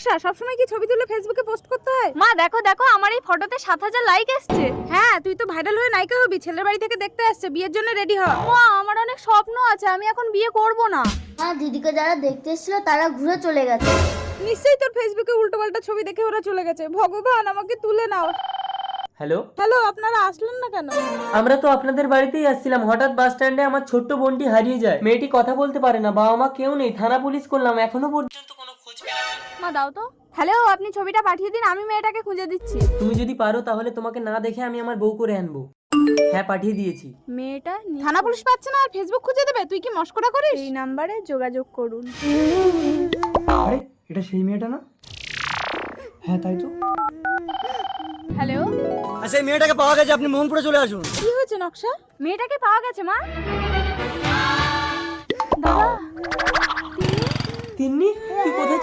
নকশা, সবসময় কি ছবি তুলে ফেসবুকে পোস্ট করতে হয়? মা দেখো দেখো, আমার এই ফটোতে 7000 লাইক এসেছে। হ্যাঁ, তুই তো ভাইরাল হয়ে নায়িকা হবি। ছেলের বাড়ি থেকে দেখতে আসছে, বিয়ের জন্য রেডি হ। মা আমার অনেক স্বপ্ন আছে, আমি এখন বিয়ে করব না। হ্যাঁ, দিদিকে যারা দেখতে এসেছিল তারা ঘুরে চলে গেছে। নিশ্চয়ই তোর ফেসবুকে উল্টোপাল্টা ছবি দেখে ওরা চলে গেছে। ভগবান, আমাকে তুলে নাও। হ্যালো, হ্যালো, আপনারা আসলেন না কেন? আমরা তো আপনাদের বাড়িতেই আসছিলাম। হঠাৎ বাস স্ট্যান্ডে আমার ছোট্ট বোনটি হারিয়ে যায়। মেয়েটি কথা বলতে পারে না, বাবা মা কেউ নেই। থানা পুলিশ করলাম, এখনো পর্যন্ত কোনো খোঁজ পেলাম না। মা দাও তো। হ্যালো, আপনি ছবিটা পাঠিয়ে দিন, আমি মেয়েটাকে খুঁজে দিচ্ছি। তুমি যদি পারো তাহলে তোমাকে না দেখে আমি আমার বউ করে আনবো। হ্যাঁ, পাঠিয়ে দিয়েছি। মেয়েটা থানা পুলিশ পাচ্ছে না আর ফেসবুক খুঁজে দেবে? তুই কি মস্করা করিস? এই নাম্বারে যোগাযোগ করুন। আরে এটা সেই মেয়েটা না? হ্যাঁ তাই তো। হ্যালো, আচ্ছা, এই মেয়েটাকে পাওয়া গেছে, আপনি মোহনপুরে চলে আসুন। কি হয়েছে নকশা? মেয়েটাকে পাওয়া গেছে মা। দাদা, তিন্নি, তুই কোথায়